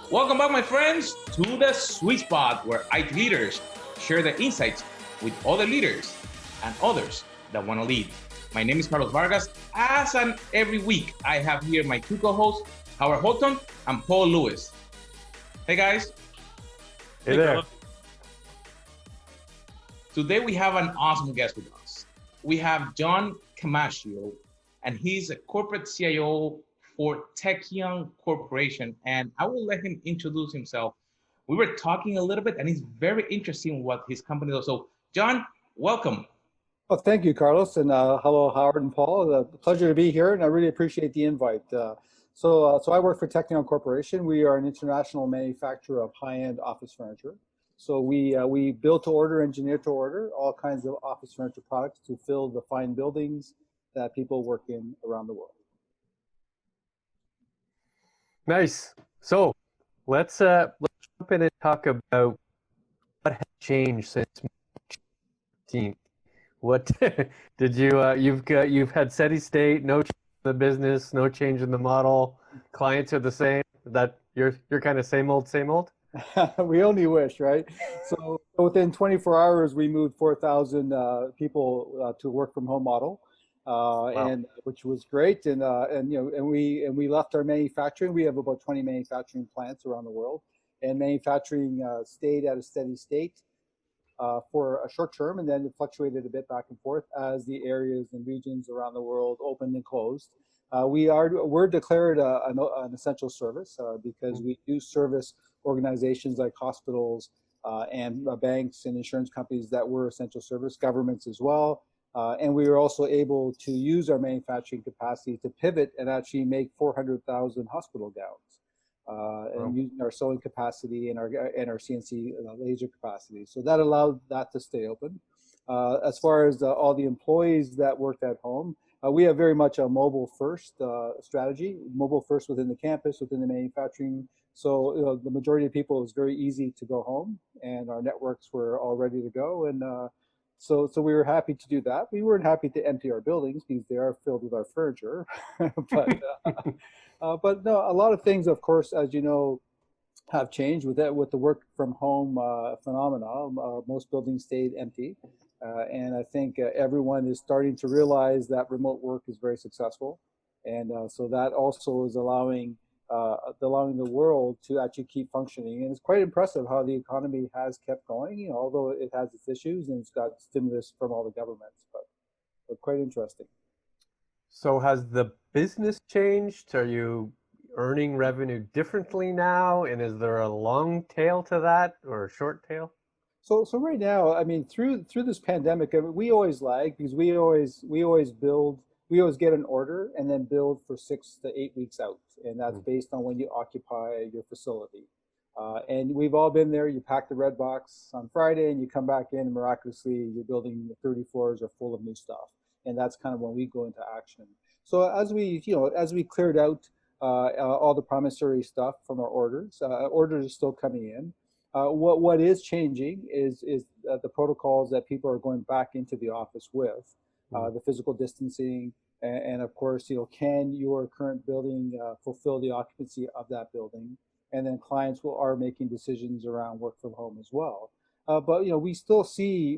Welcome back, my friends, to the sweet spot where IT leaders share their insights with other leaders and others that want to lead. My name is Carlos Vargas. As and every week, I have here my two co-hosts, Howard Houghton and Paul Lewis. Hey, guys. Hey there. Today, we have an awesome guest with us. We have John Camacho, and he's a corporate CIO for Techion Corporation, and I will let him introduce himself. We were talking a little bit, and it's very interesting what his company does. So, John, welcome. Well, thank you, Carlos, and hello, Howard and Paul. A pleasure to be here, and I really appreciate the invite. So I work for Techion Corporation. We are an international manufacturer of high-end office furniture. So we build to order, engineer to order, all kinds of office furniture products to fill the fine buildings that people work in around the world. Nice. So let's jump in and talk about what has changed since March 15th. What did you've had steady state, no change in the business, no change in the model. Clients are the same. That you're kind of same old, same old. We only wish, right? So within 24 hours, we moved 4,000 people to work from home model. Wow. And which was great, and we left our manufacturing. We have about 20 manufacturing plants around the world, and manufacturing stayed at a steady state for a short term, and then it fluctuated a bit back and forth as the areas and regions around the world opened and closed. We're declared an essential service because we do service organizations like hospitals and banks and insurance companies that were essential service, governments as well. And we were also able to use our manufacturing capacity to pivot and actually make 400,000 hospital gowns, and using our sewing capacity and our CNC laser capacity. So that allowed that to stay open. As far as all the employees that worked at home, we have very much a mobile first strategy, mobile first within the campus, within the manufacturing. So the majority of people, it was very easy to go home, and our networks were all ready to go. And So we were happy to do that. We weren't happy to empty our buildings because they are filled with our furniture. But no, a lot of things, of course, as you know, have changed with the work from home phenomena. Most buildings stayed empty. And I think everyone is starting to realize that remote work is very successful. And so that also is allowing the world to actually keep functioning. And it's quite impressive how the economy has kept going, although it has its issues and it's got stimulus from all the governments, but quite interesting. So has the business changed? Are you earning revenue differently now? And is there a long tail to that or a short tail? So right now, I mean, through this pandemic, we always lag because we always get an order and then build for 6 to 8 weeks out. And that's based on when you occupy your facility. And we've all been there. You pack the red box on Friday and you come back in and miraculously your building 30 floors are full of new stuff. And that's kind of when we go into action. So as we cleared out all the promissory stuff from our orders, orders are still coming in. What is changing is the protocols that people are going back into the office with, the physical distancing, and of course, can your current building fulfill the occupancy of that building? And then clients are making decisions around work from home as well. But we still see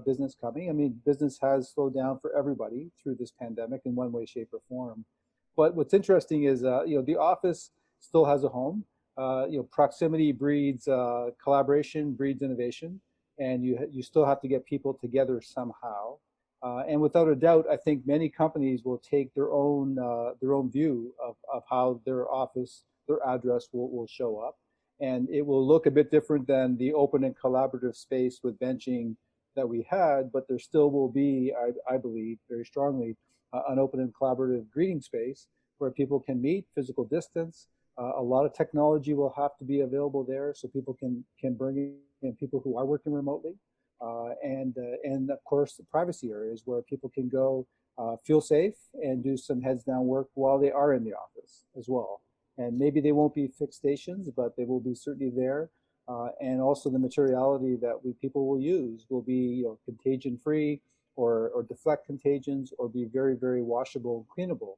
business coming. I mean, business has slowed down for everybody through this pandemic in one way, shape, or form. But what's interesting is the office still has a home. Proximity breeds collaboration, breeds innovation, and you still have to get people together somehow. And without a doubt, I think many companies will take their own view of how their office, their address will show up. And it will look a bit different than the open and collaborative space with benching that we had, but there still will be, I believe very strongly, an open and collaborative greeting space where people can meet, physical distance. A lot of technology will have to be available there so people can bring in people who are working remotely. And of course, the privacy areas where people can go feel safe and do some heads down work while they are in the office as well. And maybe they won't be fixed stations, but they will be certainly there. And also the materiality that people will use will be contagion free or deflect contagions or be very, very washable and cleanable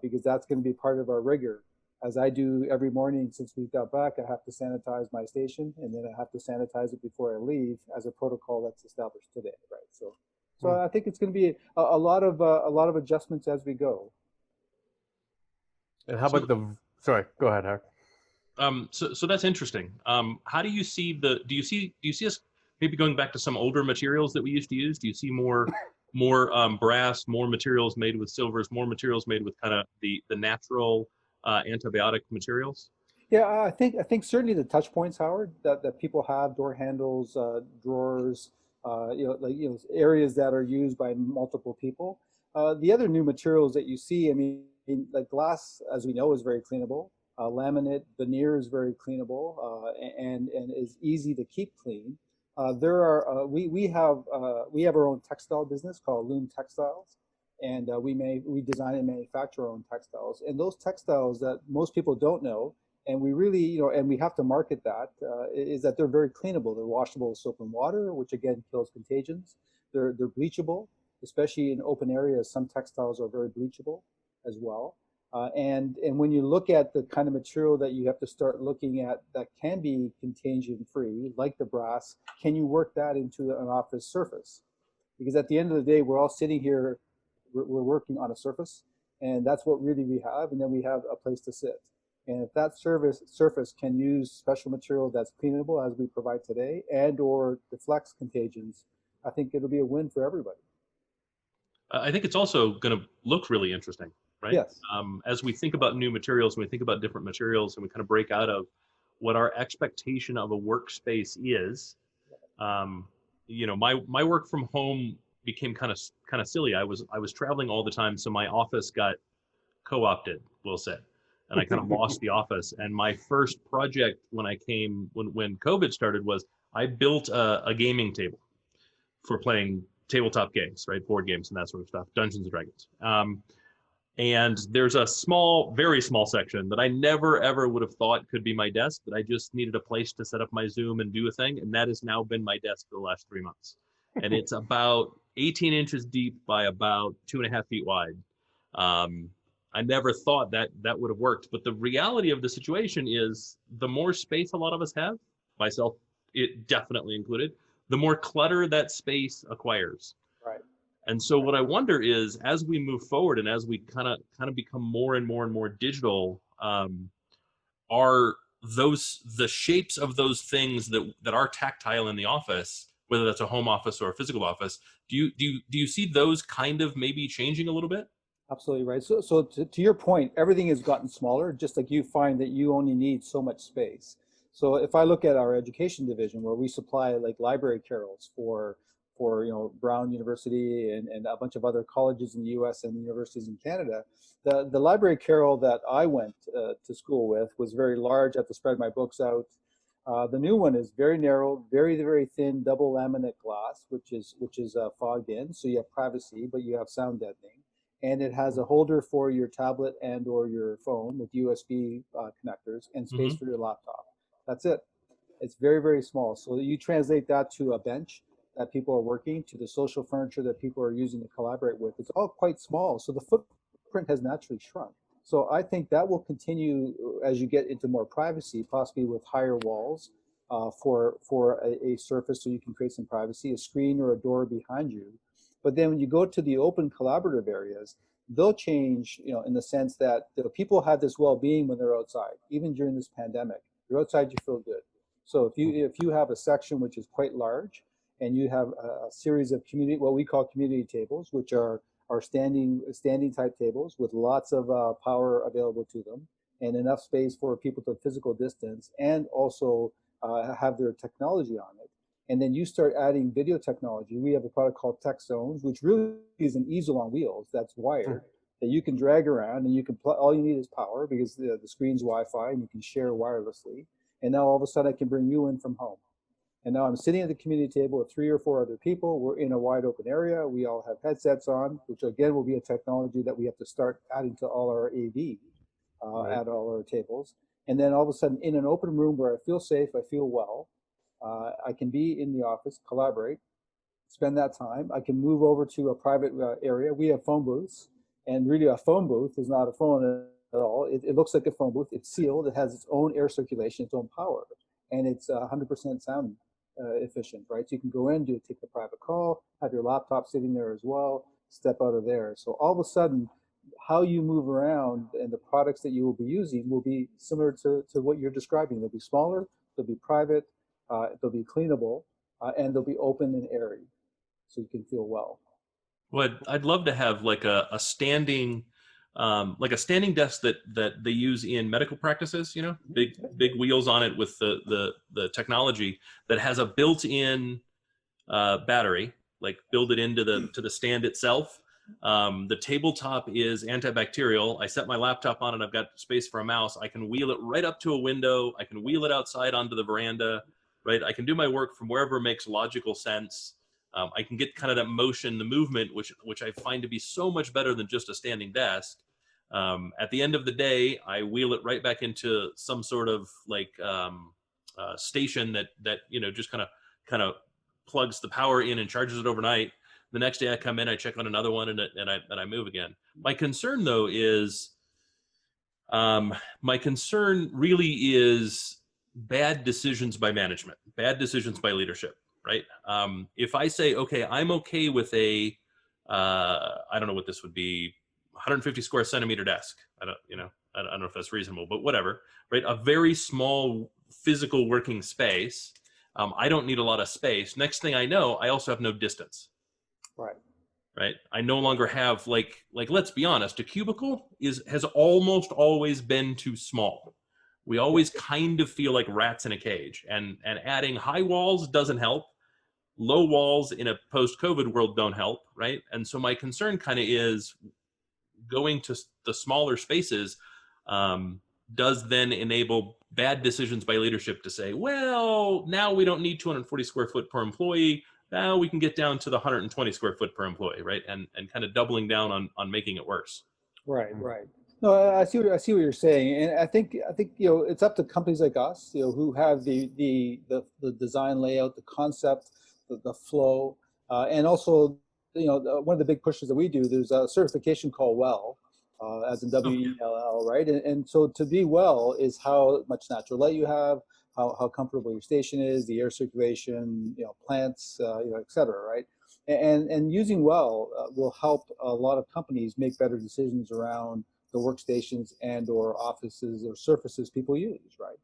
because that's going to be part of our rigor as I do every morning since we got back. I have to sanitize my station, and then I have to sanitize it before I leave, as a protocol that's established today, right? So I think it's going to be a lot of adjustments as we go. And how about the? Sorry, go ahead, Harry. So that's interesting. How do you see do you see us maybe going back to some older materials that we used to use? Do you see more brass, more materials made with silvers, more materials made with kind of the natural antibiotic materials? Yeah, I think certainly the touch points, Howard, that people have, door handles, drawers, areas that are used by multiple people. The other new materials that you see, I mean, like glass, as we know, is very cleanable. Laminate, veneer is very cleanable, and is easy to keep clean. We have our own textile business called Loom Textiles, and we design and manufacture our own textiles. And those textiles that most people don't know, and we really, and we have to market that, is that they're very cleanable. They're washable with soap and water, which again kills contagions. They're bleachable, especially in open areas. Some textiles are very bleachable as well. And when you look at the kind of material that you have to start looking at that can be contagion free, like the brass, can you work that into an office surface? Because at the end of the day, we're all sitting here, we're working on a surface, and that's what really we have. And then we have a place to sit. And if that surface can use special material that's cleanable, as we provide today, and or deflects contagions, I think it'll be a win for everybody. I think it's also going to look really interesting, right? Yes. As we think about new materials, when we think about different materials, and we kind of break out of what our expectation of a workspace is, my work from home became kind of silly. I was traveling all the time, so my office got co-opted, we'll say, and I kind of lost the office. And my first project when COVID started was I built a gaming table for playing tabletop games, right? Board games and that sort of stuff, Dungeons and Dragons. And there's a very small section that I never, ever would have thought could be my desk, that I just needed a place to set up my Zoom and do a thing. And that has now been my desk for the last 3 months. And it's about 18 inches deep by about 2.5 feet wide. I never thought that would have worked. But the reality of the situation is the more space a lot of us have, myself it definitely included, the more clutter that space acquires. Right. And so what I wonder is, as we move forward and as we kind of become more and more and more digital, are the shapes of those things that are tactile in the office, whether that's a home office or a physical office, do you see those kind of maybe changing a little bit? Absolutely right. So to your point, everything has gotten smaller, just like you find that you only need so much space. So if I look at our education division, where we supply like library carrels for Brown University and a bunch of other colleges in the US and universities in Canada, the library carrel that I went to school with was very large. I had to spread my books out. The new one is very narrow, very, very thin double laminate glass, which is fogged in, so you have privacy, but you have sound deadening. And it has a holder for your tablet and or your phone with USB connectors and space for your laptop. That's it. It's very, very small. So you translate that to a bench that people are working, to the social furniture that people are using to collaborate with. It's all quite small. So the footprint has naturally shrunk. So I think that will continue as you get into more privacy, possibly with higher walls for a surface so you can create some privacy, a screen or a door behind you. But then when you go to the open collaborative areas, they'll change, in the sense that people have this well-being when they're outside, even during this pandemic. You're outside, you feel good. So if you have a section which is quite large, and you have a series of what we call community tables, which are standing type tables with lots of power available to them, and enough space for people to physical distance, and also have their technology on it. And then you start adding video technology. We have a product called Tech Zones, which really is an easel on wheels that's wired, that you can drag around, and you can all you need is power, because the screen's Wi-Fi, and you can share wirelessly. And now all of a sudden I can bring you in from home. And now I'm sitting at the community table with 3 or 4 other people. We're in a wide open area. We all have headsets on, which again will be a technology that we have to start adding to all our AV at all our tables. And then all of a sudden, in an open room where I feel safe, I feel well, I can be in the office, collaborate, spend that time. I can move over to a private area. We have phone booths, and really a phone booth is not a phone at all. It looks like a phone booth. It's sealed. It has its own air circulation, its own power, and it's 100% sound efficient, right? So you can go in, take a private call, have your laptop sitting there as well, step out of there. So all of a sudden, how you move around and the products that you will be using will be similar to what you're describing. They'll be smaller, they'll be private, they'll be cleanable, and they'll be open and airy, so you can feel well. Well, I'd love to have like a standing desk that they use in medical practices, you know, big wheels on it with the technology that has a built-in battery, like build it into the stand itself. The tabletop is antibacterial. I set my laptop on and I've got space for a mouse. I can wheel it right up to a window. I can wheel it outside onto the veranda, right? I can do my work from wherever makes logical sense. I can get kind of that motion, the movement, which I find to be so much better than just a standing desk. At the end of the day, I wheel it right back into some sort of like station that you know just kind of plugs the power in and charges it overnight. The next day I come in, I check on another one, and I move again. My concern though is, my concern really is bad decisions by management, bad decisions by leadership. Right? If I say, okay, I'm okay with a, I don't know what this would be, 150 square centimeter desk. I don't know if that's reasonable, but whatever, right? A very small physical working space. I don't need a lot of space. Next thing I know, I also have no distance. Right. Right. I no longer have like, let's be honest, a cubicle has almost always been too small. We always kind of feel like rats in a cage, and adding high walls doesn't help. Low walls in a post-COVID world don't help, right? And so my concern kind of is going to the smaller spaces does then enable bad decisions by leadership to say, well, now we don't need 240 square foot per employee. Now we can get down to the 120 square foot per employee, right? And kind of doubling down on making it worse. Right. No, I see what you're saying, and I think you know it's up to companies like us, you know, who have the design layout, the concept, the flow, and also you know one of the big pushes that we do. There's a certification called WELL, as in WELL, right? And so to be well is how much natural light you have, how comfortable your station is, the air circulation, you know, plants, you know, et cetera, right? And using WELL will help a lot of companies make better decisions around the workstations and or offices or surfaces people use, right?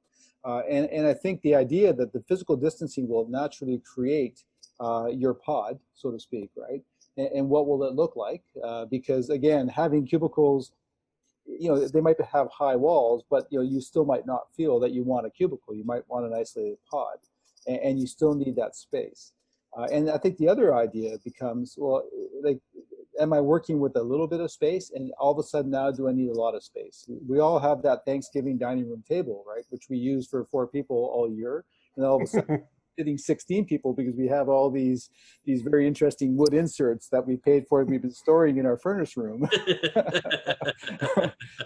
And I think the idea that the physical distancing will naturally create your pod, so to speak, right? And what will it look like? Because again, having cubicles, you know, they might have high walls, but you know, you still might not feel that you want a cubicle. You might want an isolated pod, and you still need that space. And I think the other idea becomes, well, like, am I working with a little bit of space, and all of a sudden now do I need a lot of space? We all have that Thanksgiving dining room table, right, which we use for 4 people all year, and all of a sudden sitting 16 people because we have all these very interesting wood inserts that we paid for and we've been storing in our furnace room.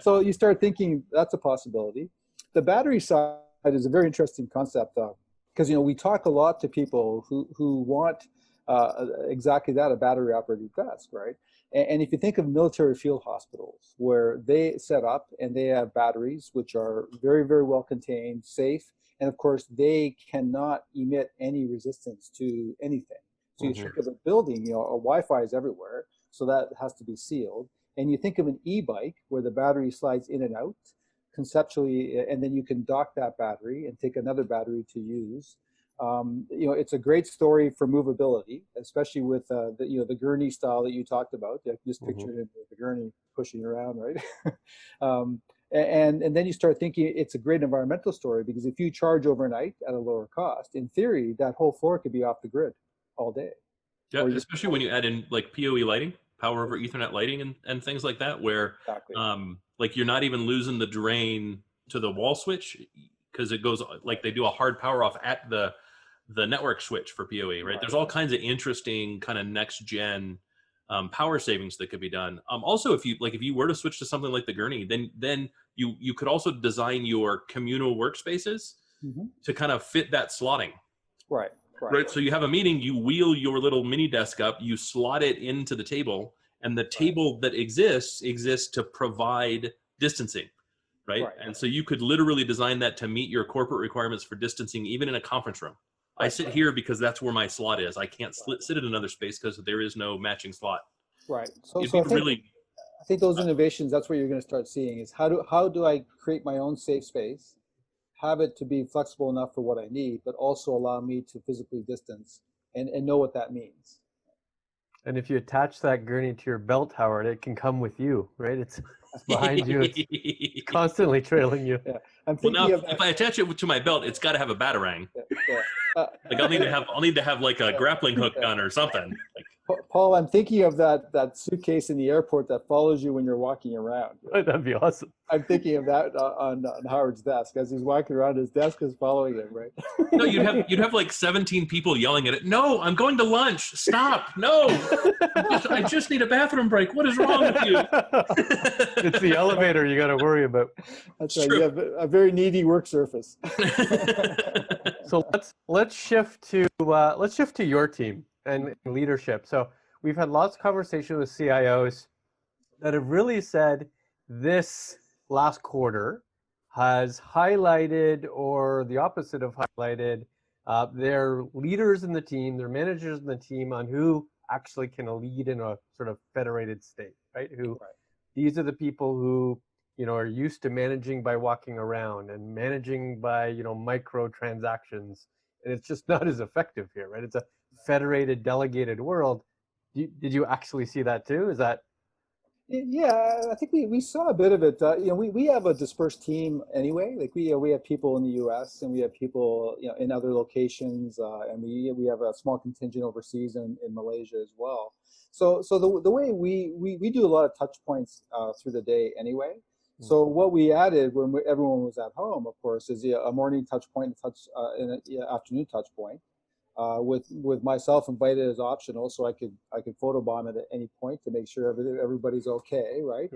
So you start thinking that's a possibility. The battery side is a very interesting concept, because you know we talk a lot to people who want exactly that, a battery operated desk, right? And if you think of military field hospitals where they set up and they have batteries which are very, very well contained, safe, and of course they cannot emit any resistance to anything. So you think of a building, you know, a Wi-Fi is everywhere, so that has to be sealed. And you think of an e-bike where the battery slides in and out conceptually, and then you can dock that battery and take another battery to use. You know, it's a great story for movability, especially with the gurney style that you talked about. I can just picture it with the gurney pushing around, right? And then you start thinking it's a great environmental story, because if you charge overnight at a lower cost, in theory, that whole floor could be off the grid all day. Yeah, especially when you add in like PoE lighting, power over Ethernet lighting, and things like that, where like you're not even losing the drain to the wall switch, because it goes like they do a hard power off at the network switch for PoE, right? There's all kinds of interesting kind of next gen power savings that could be done. Also, if you were to switch to something like the gurney, then you could also design your communal workspaces to kind of fit that slotting. Right. So you have a meeting, you wheel your little mini desk up, you slot it into the table, and the table that exists to provide distancing, right? Right. And so you could literally design that to meet your corporate requirements for distancing, even in a conference room. I sit here because that's where my slot is. I can't sit in another space because there is no matching slot. Right. So, It'd so be really, I think those innovations, that's what you're going to start seeing is how do I create my own safe space, have it to be flexible enough for what I need, but also allow me to physically distance and know what that means. And if you attach that gurney to your belt, Howard, it can come with you, right? It's behind you. It's constantly trailing you. Yeah. I'm well, thinking now of if I attach it to my belt, it's got to have a batarang. yeah. Like I'll need to have like a grappling hook gun or something. Like, Paul, I'm thinking of that suitcase in the airport that follows you when you're walking around. That'd be awesome. I'm thinking of that on Howard's desk. As he's walking around, his desk is following him, right? no, you'd have like 17 people yelling at it. No, I'm going to lunch. Stop. No, I just need a bathroom break. What is wrong with you? It's the elevator you got to worry about. That's right. You have a very needy work surface. So let's shift to your team and leadership. So we've had lots of conversation with CIOs that have really said this last quarter has highlighted, or the opposite of highlighted, their leaders in the team, their managers in the team on who actually can lead in a sort of federated state, right? These are the people who, are used to managing by walking around and managing by, micro transactions. And it's just not as effective here, right? It's a federated, delegated world. Did you actually see that too? Is that? Yeah, I think we saw a bit of it. We have a dispersed team anyway. Like we have people in the U.S. and we have people in other locations, and we have a small contingent overseas in Malaysia as well. So the way we do a lot of touch points through the day anyway. So what we added when everyone was at home, of course, is a morning touch point, and an afternoon touch point. With myself invited as optional, so I could photobomb it at any point to make sure everybody's okay, right?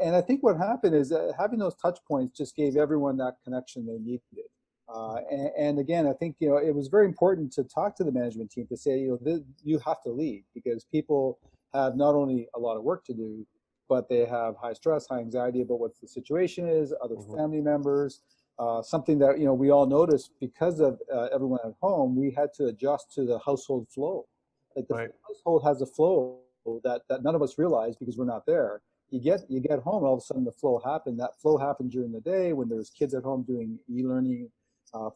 And I think what happened is that having those touch points just gave everyone that connection they needed. And again, I think it was very important to talk to the management team to say you have to lead, because people have not only a lot of work to do, but they have high stress, high anxiety about what the situation is, other family members. Something that we all noticed because of everyone at home, we had to adjust to the household flow. Like the household has a flow that none of us realize because we're not there. You get home, and all of a sudden the flow happened. That flow happened during the day when there's kids at home doing e-learning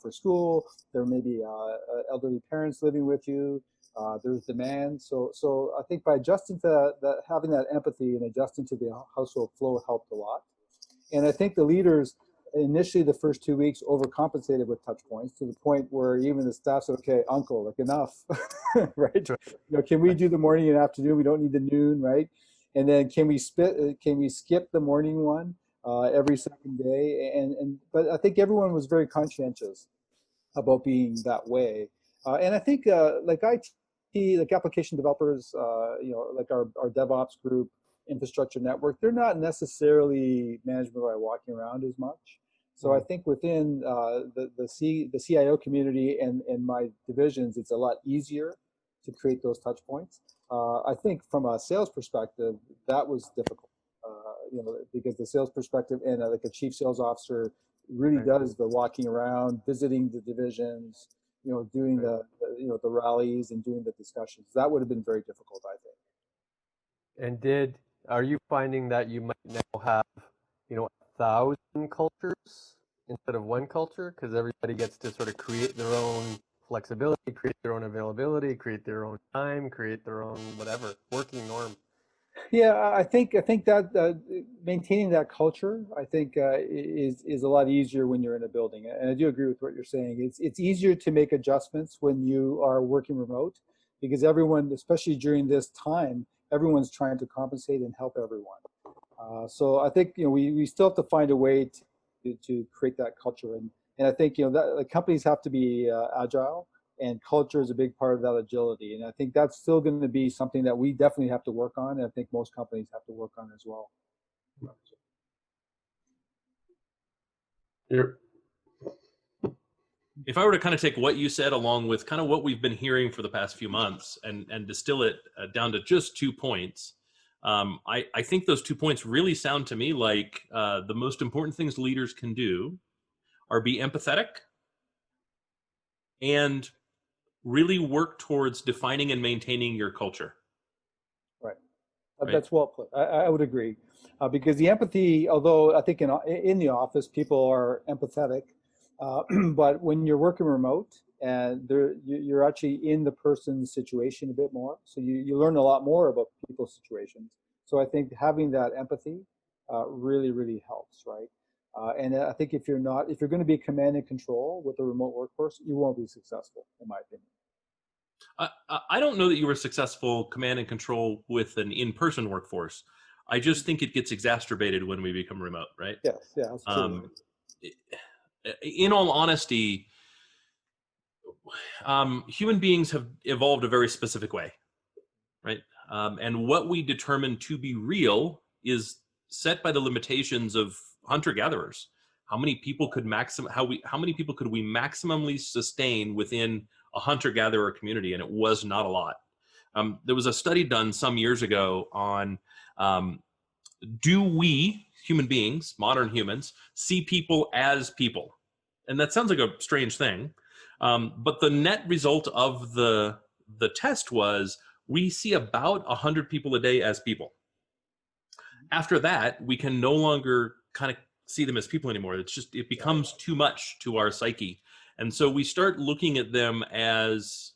for school. There may be elderly parents living with you. There's demand. So I think by adjusting to that, having that empathy and adjusting to the household flow helped a lot. And I think the leaders initially the first 2 weeks overcompensated with touch points to the point where even the staff said, okay, uncle, like enough, right? Can we do the morning and afternoon? We don't need the noon, right? And then can we skip the morning one every second day? But I think everyone was very conscientious about being that way. And I think like IT, like application developers, like our DevOps group, infrastructure network, they're not necessarily management by walking around as much. So I think within the CIO community and my divisions, it's a lot easier to create those touch points. I think from a sales perspective, that was difficult, because the sales perspective and like a chief sales officer really does the walking around, visiting the divisions, doing the rallies and doing the discussions. That would have been very difficult, I think. And are you finding that you might now have, 1,000 cultures instead of one culture, because everybody gets to sort of create their own flexibility, create their own availability, create their own time, create their own whatever working norm? Yeah, I think that maintaining that culture, I think, is a lot easier when you're in a building. And I do agree with what you're saying. It's easier to make adjustments when you are working remote, because everyone, especially during this time, everyone's trying to compensate and help everyone. So I think we still have to find a way to create that culture, and I think that like, companies have to be agile, and culture is a big part of that agility. And I think that's still going to be something that we definitely have to work on, and I think most companies have to work on as well. If I were to kind of take what you said along with kind of what we've been hearing for the past few months and distill it down to just 2 points, I think those 2 points really sound to me like the most important things leaders can do are be empathetic and really work towards defining and maintaining your culture. Right. Right. That's well put. I would agree, because the empathy, although I think in the office people are empathetic, but when you're working remote and you're actually in the person's situation a bit more, so you learn a lot more about people's situations. So I think having that empathy really helps, right? And I think if you're going to be command and control with a remote workforce, you won't be successful, in my opinion. I don't know that you were successful command and control with an in-person workforce. I just think it gets exacerbated when we become remote, right? Yes, yeah, that's true. In all honesty, human beings have evolved a very specific way, right? And what we determine to be real is set by the limitations of hunter-gatherers. How many people could how many people could we maximally sustain within a hunter-gatherer community? And it was not a lot. There was a study done some years ago on do we, human beings, modern humans, see people as people? And that sounds like a strange thing. But the net result of the test was we see about 100 people a day as people. After that, we can no longer kind of see them as people anymore. It becomes too much to our psyche. And so we start looking at them as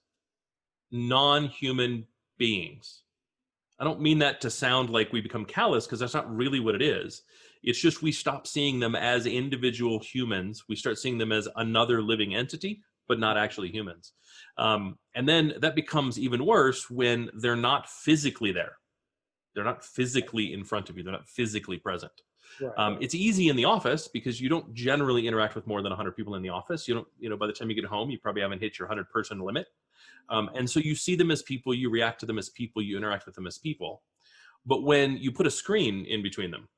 non-human beings. I don't mean that to sound like we become callous, because that's not really what it is. It's just we stop seeing them as individual humans. We start seeing them as another living entity, but not actually humans. And then that becomes even worse when they're not physically there. They're not physically in front of you. They're not physically present. Right. It's easy in the office because you don't generally interact with more than 100 people in the office. You don't, by the time you get home, you probably haven't hit your 100-person limit. And so you see them as people, you react to them as people, you interact with them as people. But when you put a screen in between them,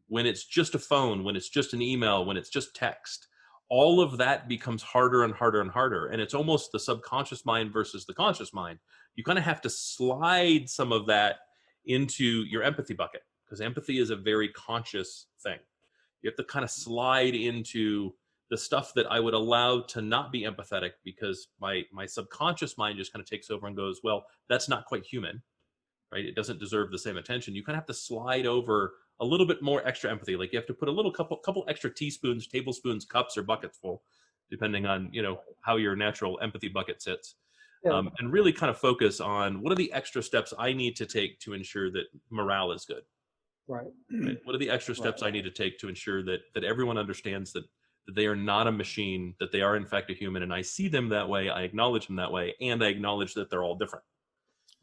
when it's just a phone, when it's just an email, when it's just text, all of that becomes harder and harder and harder. And it's almost the subconscious mind versus the conscious mind. You kind of have to slide some of that into your empathy bucket, because empathy is a very conscious thing. You have to kind of slide into the stuff that I would allow to not be empathetic, because my subconscious mind just kind of takes over and goes, well, that's not quite human, right? It doesn't deserve the same attention. You kind of have to slide over a little bit more extra empathy. Like you have to put a little couple extra teaspoons, tablespoons, cups, or buckets full, depending on, how your natural empathy bucket sits. Yeah. And really kind of focus on what are the extra steps I need to take to ensure that morale is good. Right. What are the extra steps I need to take to ensure that everyone understands that they are not a machine, that they are in fact a human, and I see them that way, I acknowledge them that way, and I acknowledge that they're all different.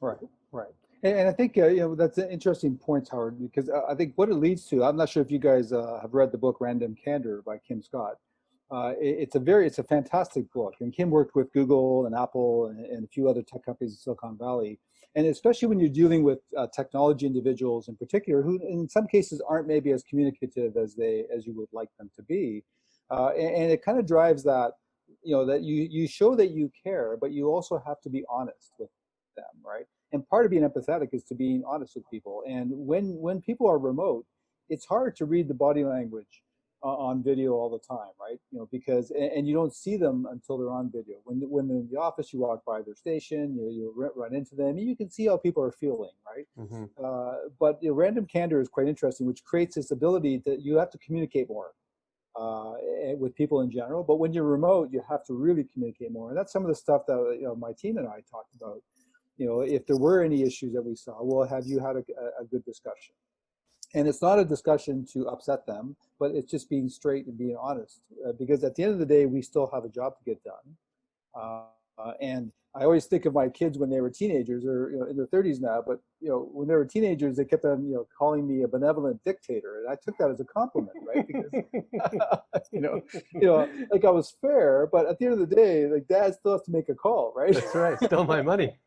Right, right. And I think that's an interesting point, Howard, because I think what it leads to, I'm not sure if you guys have read the book Random Candor by Kim Scott. It's a fantastic book, and Kim worked with Google and Apple and a few other tech companies in Silicon Valley. And especially when you're dealing with technology individuals in particular, who in some cases aren't maybe as communicative as you would like them to be, and it kind of drives that, that you show that you care, but you also have to be honest with them, right? And part of being empathetic is to being honest with people. And when people are remote, it's hard to read the body language on video all the time, right? Because and you don't see them until they're on video. When they're in the office, you walk by their station, you run into them, and you can see how people are feeling, right? Mm-hmm. But Random Candor is quite interesting, which creates this ability that you have to communicate more with people in general. But when you're remote, you have to really communicate more, and that's some of the stuff that my team and I talked about. If there were any issues that we saw, well, have you had a good discussion? And it's not a discussion to upset them, but it's just being straight and being honest, because at the end of the day, we still have a job to get done. And I always think of my kids when they were teenagers, or in their 30s now, but when they were teenagers, they kept on calling me a benevolent dictator, and I took that as a compliment, right? Because like I was fair, but at the end of the day, like Dad still has to make a call, right? That's right, still my money.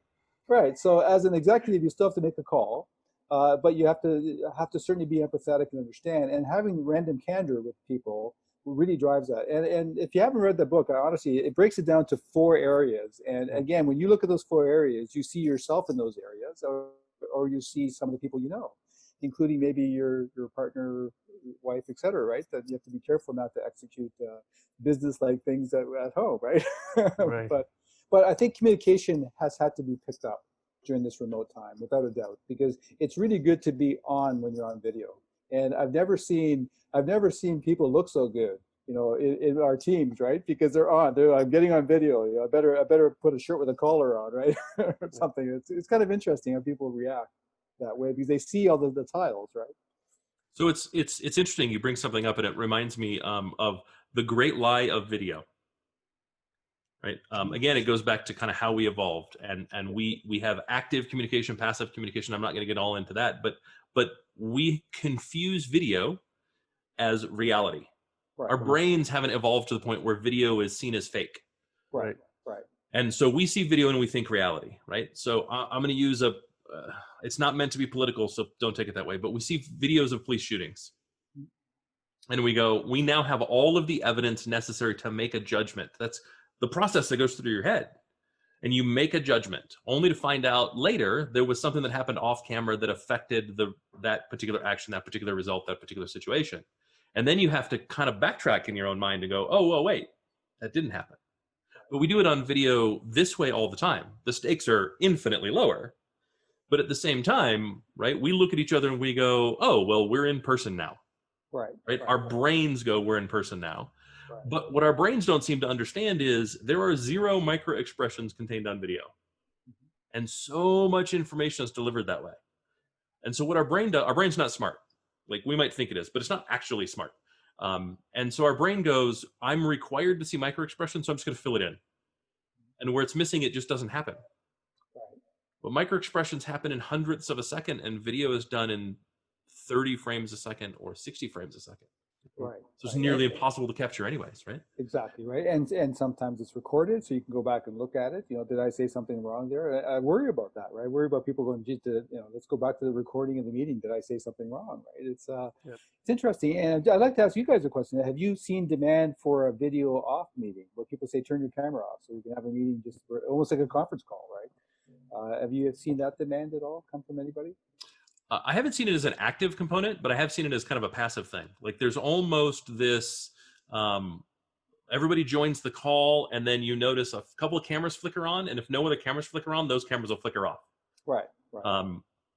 Right. So as an executive, you still have to make a call, but you have to certainly be empathetic and understand. And having random candor with people really drives that. And if you haven't read the book, honestly, it breaks it down to 4 areas. And again, when you look at those 4 areas, you see yourself in those areas, or you see some of the people you know, including maybe your partner, wife, etc. Right? That you have to be careful not to execute business-like things at home, right? Right. But I think communication has had to be picked up during this remote time, without a doubt, because it's really good to be on when you're on video. And I've never seen people look so good, in our teams, right? Because they're on. I'm getting on video. I better put a shirt with a collar on, right, or something. It's kind of interesting how people react that way because they see all the tiles, right? So it's interesting. You bring something up, and it reminds me of the great lie of video. Right. Again, it goes back to kind of how we evolved, and we have active communication, passive communication. I'm not going to get all into that, but we confuse video as reality. Right. Our brains haven't evolved to the point where video is seen as fake. Right. And so we see video and we think reality, right? So I'm going to use it's not meant to be political, so don't take it that way, but we see videos of police shootings. And we now have all of the evidence necessary to make a judgment. That's the process that goes through your head. And you make a judgment, only to find out later there was something that happened off camera that affected that particular action, that particular result, that particular situation. And then you have to kind of backtrack in your own mind and go, oh, well, wait, that didn't happen. But we do it on video this way all the time. The stakes are infinitely lower. But at the same time, right, we look at each other and we go, oh, well, we're in person now. Right? Our brains go, we're in person now. Right. But what our brains don't seem to understand is there are 0 micro expressions contained on video. And so much information is delivered that way. And so what our brain's not smart. Like we might think it is, but it's not actually smart. And so our brain goes, I'm required to see micro expressions, so I'm just going to fill it in. And where it's missing, it just doesn't happen. Right. But micro expressions happen in hundredths of a second, and video is done in 30 frames a second or 60 frames a second. Right. So it's nearly impossible to capture anyways, right? Exactly, right. And sometimes it's recorded, so you can go back and look at it. Did I say something wrong there? I worry about that, right? I worry about people going, geez, let's go back to the recording of the meeting. Did I say something wrong, right? It's interesting. And I'd like to ask you guys a question. Have you seen demand for a video off meeting where people say, turn your camera off so we can have a meeting just almost like a conference call, right? Have you seen that demand at all come from anybody? I haven't seen it as an active component, but I have seen it as kind of a passive thing. Like there's almost this, everybody joins the call and then you notice a couple of cameras flicker on. And if no other cameras flicker on, those cameras will flicker off. Right.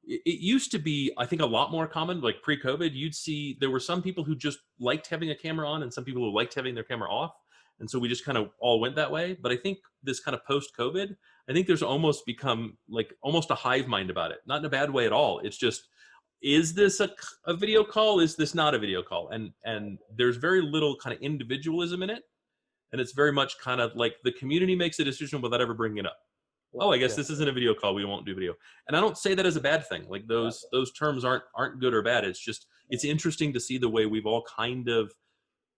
It used to be, I think, a lot more common, like pre-COVID, you'd see there were some people who just liked having a camera on and some people who liked having their camera off. And so we just kind of all went that way. But I think this kind of post-COVID, I think there's almost become like almost a hive mind about it. Not in a bad way at all. It's just, is this a video call? Is this not a video call? And there's very little kind of individualism in it. And it's very much kind of like the community makes a decision without ever bringing it up. Oh, I guess this isn't a video call. We won't do video. And I don't say that as a bad thing. Like those terms aren't good or bad. It's just, it's interesting to see the way we've all kind of,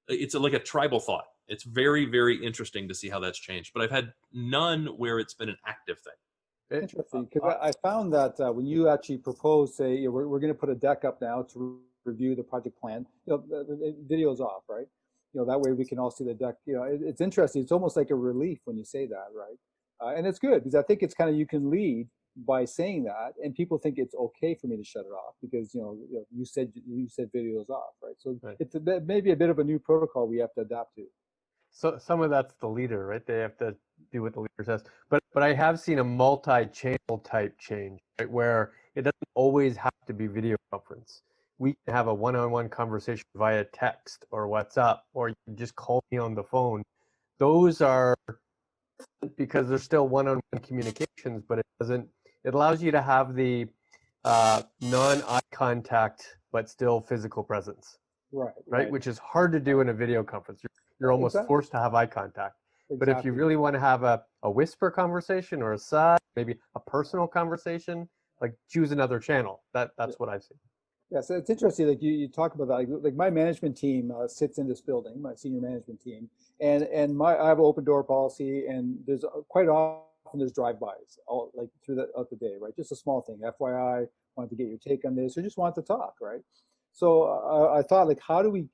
it's like a tribal thought. It's very, very interesting to see how that's changed. But I've had none where it's been an active thing. Interesting, because I found that when you actually propose, say, we're going to put a deck up now to review the project plan, the video's off, right? That way we can all see the deck. It's interesting. It's almost like a relief when you say that, right? And it's good because I think it's kind of, you can lead by saying that, and people think it's okay for me to shut it off because you said video's off, right? So it's maybe a bit of a new protocol we have to adapt to. So some of that's the leader, right? They have to do what the leader says. But I have seen a multi-channel type change, right? Where it doesn't always have to be video conference. We can have a one-on-one conversation via text or WhatsApp, or you can just call me on the phone. Those are because they're still one-on-one communications, but it allows you to have the non-eye contact, but still physical presence. Right. Which is hard to do in a video conference. You're almost forced to have eye contact. But if you really want to have a whisper conversation or a side, maybe a personal conversation, like choose another channel. That's what I've seen. Yeah, so it's interesting. Like you talk about that. Like my management team sits in this building, my senior management team, and I have an open door policy, and there's quite often there's drive-bys all like throughout the day, right? Just a small thing. FYI, wanted to get your take on this, or just want to talk, right? So I thought, like, how do we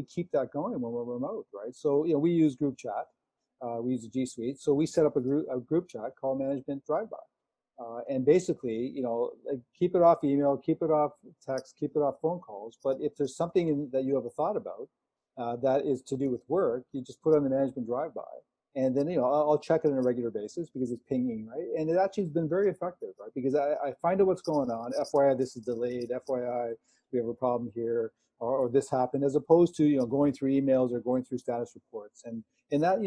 keep that going when we're remote, right? So we use group chat, we use the G Suite, so we set up a group chat called Management Drive-By, And basically, like, keep it off email, keep it off text, keep it off phone calls. But if there's something that you have a thought about that is to do with work, you just put on the management drive-by. And then, I'll check it on a regular basis because it's pinging, right? And it actually has been very effective, right? Because I find out what's going on. FYI, this is delayed. FYI, we have a problem here, or this happened, as opposed to, going through emails or going through status reports. And that,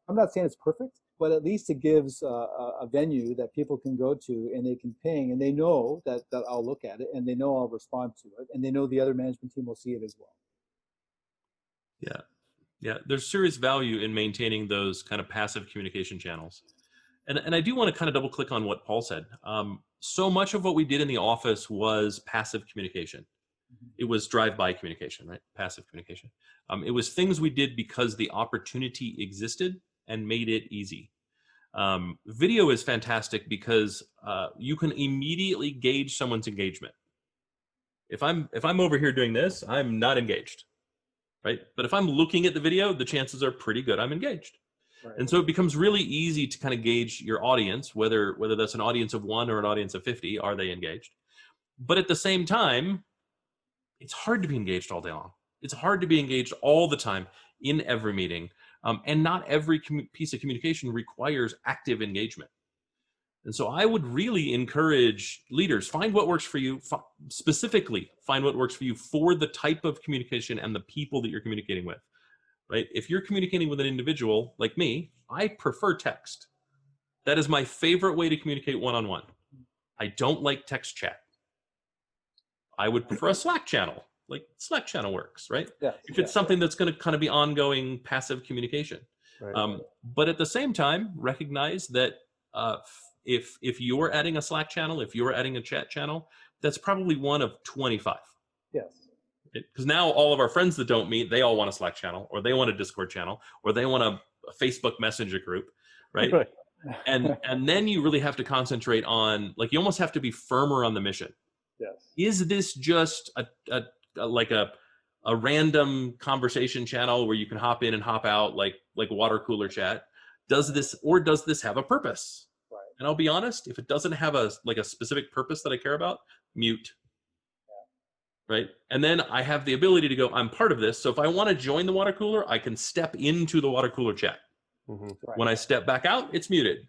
I'm not saying it's perfect, but at least it gives a venue that people can go to and they can ping, and they know that I'll look at it, and they know I'll respond to it, and they know the other management team will see it as well. Yeah. Yeah, there's serious value in maintaining those kind of passive communication channels. And I do want to kind of double click on what Paul said. So much of what we did in the office was passive communication. It was drive-by communication, right? Passive communication. It was things we did because the opportunity existed and made it easy. Video is fantastic because you can immediately gauge someone's engagement. If I'm over here doing this, I'm not engaged. Right? But if I'm looking at the video, the chances are pretty good I'm engaged. Right. And so it becomes really easy to kind of gauge your audience, whether that's an audience of 1 or an audience of 50, are they engaged? But at the same time, it's hard to be engaged all day long. It's hard to be engaged all the time in every meeting. And not every piece of communication requires active engagement. And so I would really encourage leaders, find what works for you, specifically find what works for you for the type of communication and the people that you're communicating with, right? If you're communicating with an individual like me, I prefer text. That is my favorite way to communicate one-on-one. I don't like text chat. I would prefer a Slack channel, like Slack channel works, right? Yeah, if it's something that's going to kind of be ongoing passive communication. Right. But at the same time, recognize that if you're adding a Slack channel, if you're adding a chat channel, that's probably one of 25. Yes. Because now all of our friends that don't meet, they all want a Slack channel, or they want a Discord channel, or they want a Facebook Messenger group, right? Right. And then you really have to concentrate on, like, you almost have to be firmer on the mission. Yes. Is this just a random conversation channel where you can hop in and hop out like water cooler chat? Does this have a purpose? Right. And I'll be honest, if it doesn't have a specific purpose that I care about, mute. Yeah. Right? And then I have the ability to go, I'm part of this. So if I want to join the water cooler, I can step into the water cooler chat. Mm-hmm. Right. When I step back out, it's muted.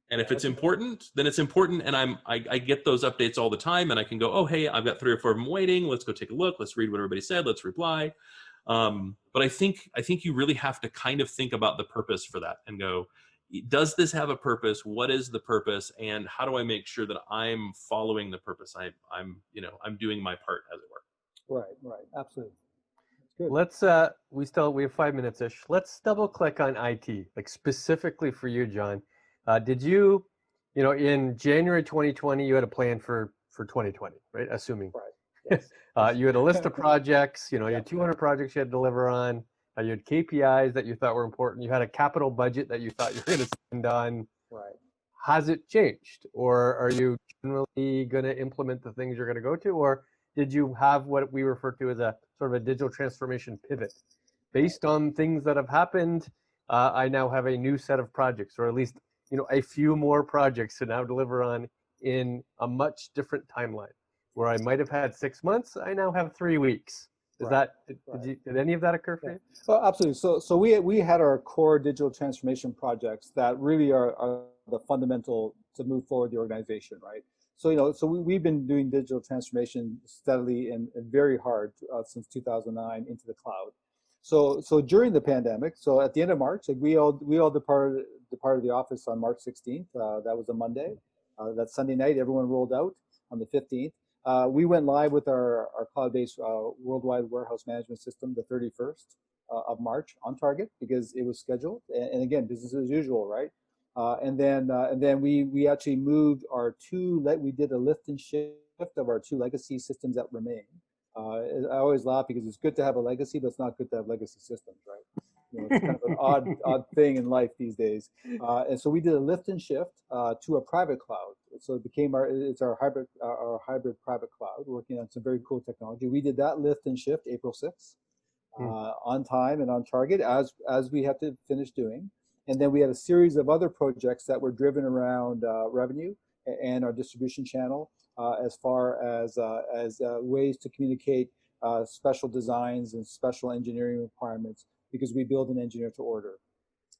And if it's important, then it's important, and I get those updates all the time, and I can go, oh, hey, I've got 3 or 4 of them waiting. Let's go take a look. Let's read what everybody said. Let's reply. But I think you really have to kind of think about the purpose for that and go, does this have a purpose? What is the purpose? And how do I make sure that I'm following the purpose? I'm doing my part, as it were. Right. Absolutely. Good. Let's we have 5 minutes ish. Let's double click on IT, like specifically for you, John. Did you, in January 2020, you had a plan for 2020, right? Assuming. Right. Yes. You had a list of projects, you had 200 projects you had to deliver on. You had KPIs that you thought were important. You had a capital budget that you thought you were going to spend on. Right. Has it changed? Or are you generally going to implement the things you're going to go to? Or did you have what we refer to as a sort of a digital transformation pivot? Based on things that have happened, I now have a new set of projects, or at least a few more projects to now deliver on in a much different timeline. Where I might have had 6 months, I now have 3 weeks. Did any of that occur for you? Well, absolutely. So we had our core digital transformation projects that really are the fundamental to move forward the organization, right? So we've been doing digital transformation steadily and very hard since 2009 into the cloud. So during the pandemic, so at the end of March, we all departed the office on March 16th. That was a Monday. That Sunday night, everyone rolled out on the 15th. We went live with our cloud-based worldwide warehouse management system the 31st of March on target because it was scheduled. And again, business as usual, right? And then we actually moved we did a lift and shift of our 2 legacy systems that remain. I always laugh because it's good to have a legacy, but it's not good to have legacy systems, right? It's kind of an odd thing in life these days. And so we did a lift and shift to a private cloud. So it became our hybrid private cloud, working on some very cool technology. We did that lift and shift April 6th, on time and on target as we have to finish doing. And then we had a series of other projects that were driven around revenue and our distribution channel, as far as ways to communicate special designs and special engineering requirements, because we build and engineer to order.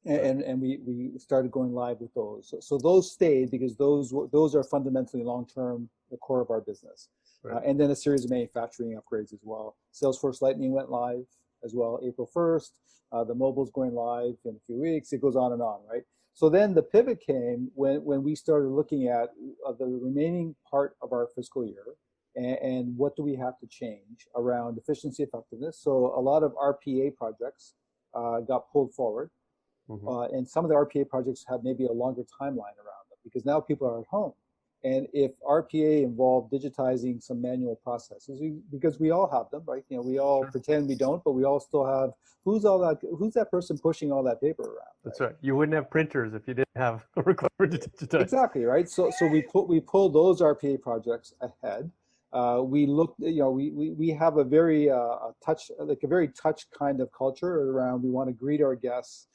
And we started going live with those. So those stayed because those are fundamentally long-term, the core of our business. Right. And then a series of manufacturing upgrades as well. Salesforce Lightning went live as well April 1st. The mobile's going live in a few weeks. It goes on, right? So then the pivot came when we started looking at the remaining part of our fiscal year and what do we have to change around efficiency, effectiveness. So a lot of RPA projects got pulled forward. And some of the RPA projects have maybe a longer timeline around them because now people are at home. And if RPA involved digitizing some manual processes, because we all have them, right? You know, we all pretend we don't, but we all still have. Who's that person pushing all that paper around? That's right. You wouldn't have printers if you didn't have a requirement to digitize. Exactly, right? So we pulled those RPA projects ahead. We looked, you know, we have a very very touch kind of culture around. We want to greet our guests.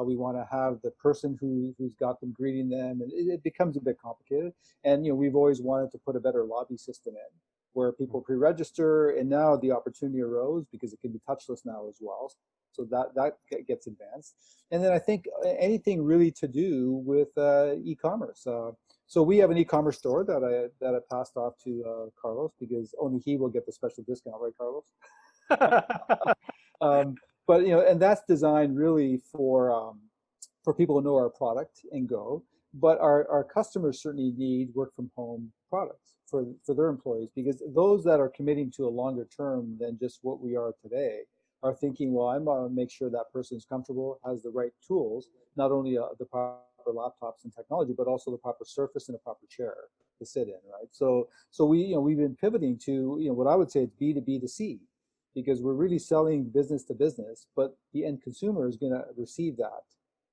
We want to have the person who's got them greeting them, and it becomes a bit complicated. And you know, we've always wanted to put a better lobby system in where people pre-register, and now the opportunity arose because it can be touchless now as well. So that gets advanced. And then I think anything really to do with e-commerce. So we have an e-commerce store that I passed off to Carlos because only he will get the special discount, right, Carlos? But you know, and that's designed really for people who know our product and go. But our customers certainly need work from home products for their employees, because those that are committing to a longer term than just what we are today are thinking, well, I'm going to make sure that person is comfortable, has the right tools, not only the proper laptops and technology, but also the proper surface and a proper chair to sit in, right? So we've been pivoting to what I would say it's B2B2C, because we're really selling business to business, but the end consumer is going to receive that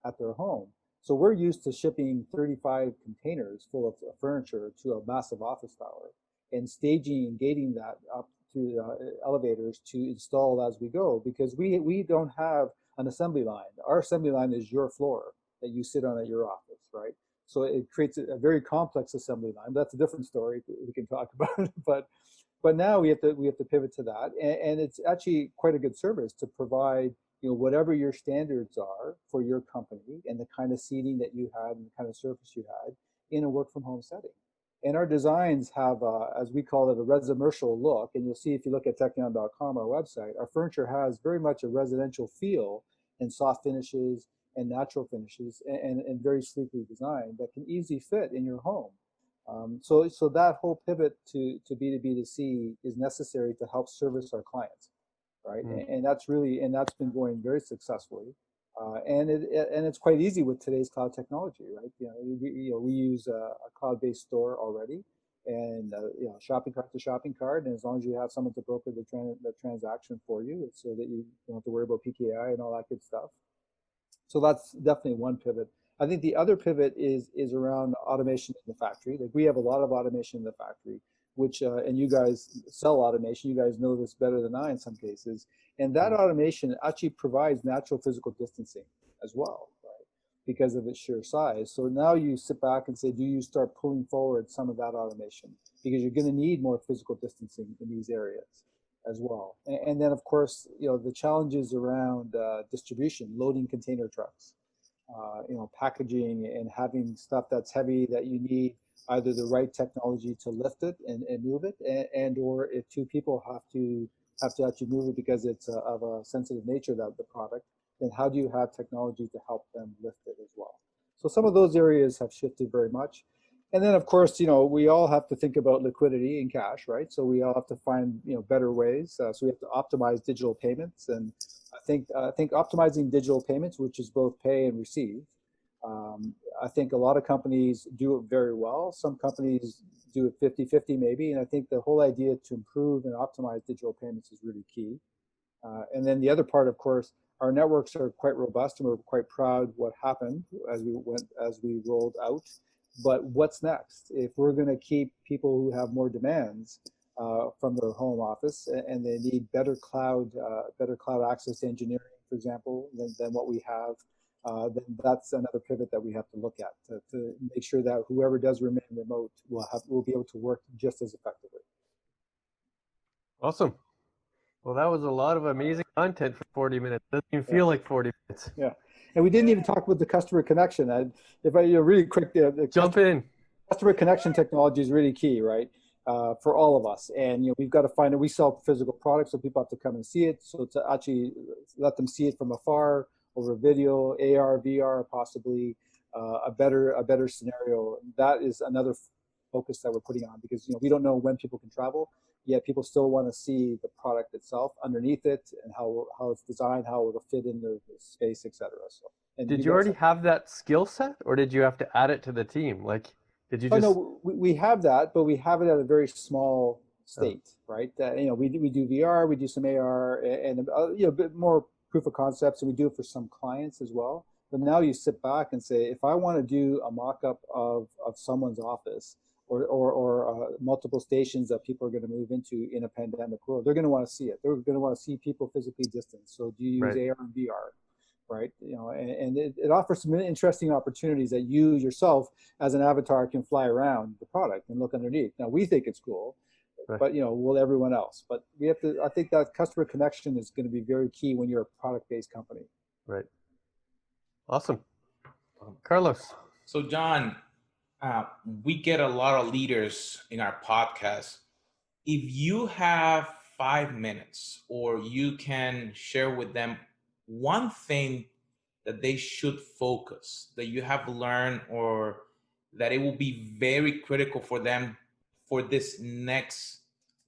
at their home. So we're used to shipping 35 containers full of furniture to a massive office tower and staging and gating that up through the elevators to install as we go, because we don't have an assembly line. Our assembly line is your floor that you sit on at your office, right? So it creates a very complex assembly line. That's a different story we can talk about, but now we have to pivot to that, and it's actually quite a good service to provide whatever your standards are for your company and the kind of seating that you had and the kind of surface you had in a work from home setting. And our designs have, as we call it, a resimercial look. And you'll see if you look at Techion.com, our website, our furniture has very much a residential feel and soft finishes and natural finishes and very sleekly designed that can easily fit in your home. So that whole pivot to B2B2C is necessary to help service our clients, right? And that's been going very successfully, and it's quite easy with today's cloud technology, right? We use a cloud-based store already, and shopping cart to shopping cart, and as long as you have someone to broker the transaction for you, it's so that you don't have to worry about PKI and all that good stuff. So that's definitely one pivot. I think the other pivot is around automation in the factory. Like, we have a lot of automation in the factory, which, and you guys sell automation, you guys know this better than I in some cases. And that automation actually provides natural physical distancing as well, right? Because of its sheer size. So now you sit back and say, do you start pulling forward some of that automation? Because you're going to need more physical distancing in these areas as well. And then, of course, the challenges around distribution, loading container trucks. Packaging and having stuff that's heavy that you need either the right technology to lift it and move it, and or if two people have to actually move it because it's of a sensitive nature, that the product, then how do you have technology to help them lift it as well? So some of those areas have shifted very much. And then, of course, we all have to think about liquidity and cash, right? So we all have to find better ways. So we have to optimize digital payments, and I think optimizing digital payments, which is both pay and receive. I think a lot of companies do it very well. Some companies do it 50-50 maybe, and I think the whole idea to improve and optimize digital payments is really key. And then the other part, of course, our networks are quite robust, and we're quite proud what happened as we rolled out. But what's next? If we're going to keep people who have more demands from their home office, and they need better cloud access to engineering, for example, than what we have, then that's another pivot that we have to look at to make sure that whoever does remain remote will be able to work just as effectively. Awesome. Well, that was a lot of amazing content for 40 minutes. Doesn't even feel like 40 minutes. Yeah. And we didn't even talk about the customer connection. If I really quick, Jump in. Customer connection technology is really key, right? For all of us. And we've got to find it. We sell physical products, so people have to come and see it. So to actually let them see it from afar, over video, AR, VR, possibly a better scenario. That is another focus that we're putting on, because we don't know when people can travel. Yet people still want to see the product itself underneath it and how it's designed, how it'll fit in the space, etc. So, did you already have that skill set, or did you have to add it to the team? Like, did you just? Oh, no, we have that, but we have it at a very small state, right? We do VR, we do some AR, and a bit more proof of concepts, and we do it for some clients as well. But now you sit back and say, if I want to do a mock-up of someone's office, or multiple stations that people are going to move into in a pandemic world, they're going to want to see it. They're going to want to see people physically distanced. So do you use AR and VR, right? And it offers some interesting opportunities that you yourself as an avatar can fly around the product and look underneath. Now we think it's cool, but will everyone else? But we have to. I think that customer connection is going to be very key when you're a product-based company. Right. Awesome, Carlos. So John, we get a lot of leaders in our podcast. If you have 5 minutes, or you can share with them one thing that they should focus, that you have learned, or that it will be very critical for them for this next,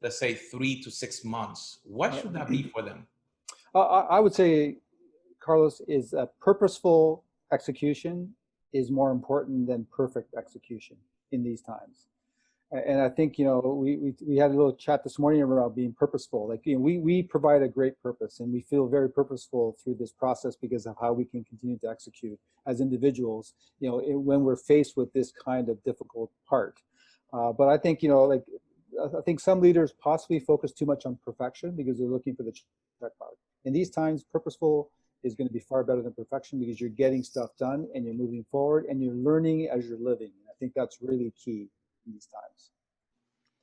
let's say, 3 to 6 months, what should that be for them? I would say, Carlos, is a purposeful execution is more important than perfect execution in these times. And I think, we had a little chat this morning about being purposeful. Like, we provide a great purpose, and we feel very purposeful through this process because of how we can continue to execute as individuals, when we're faced with this kind of difficult part. But I think, I think some leaders possibly focus too much on perfection because they're looking for the check mark. In these times, purposeful is going to be far better than perfection, because you're getting stuff done and you're moving forward and you're learning as you're living. And I think that's really key in these times.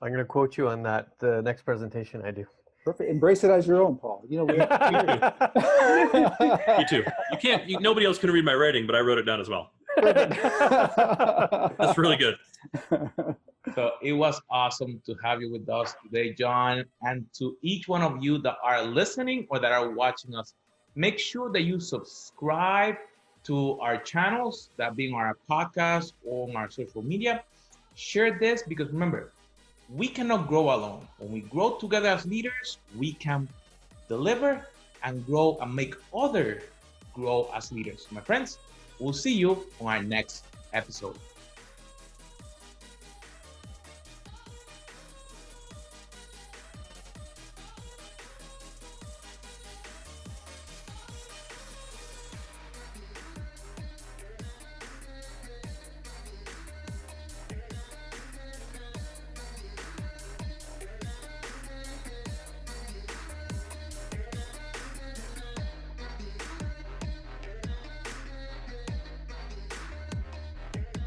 I'm going to quote you on that the next presentation I do. Perfect. Embrace it as your own, Paul. Me too. Nobody else can read my writing, but I wrote it down as well. That's really good. So it was awesome to have you with us today, John. And to each one of you that are listening or that are watching us, make sure that you subscribe to our channels, that being our podcast or on our social media. Share this, because remember, we cannot grow alone. When we grow together as leaders, we can deliver and grow and make others grow as leaders. My friends, we'll see you on our next episode.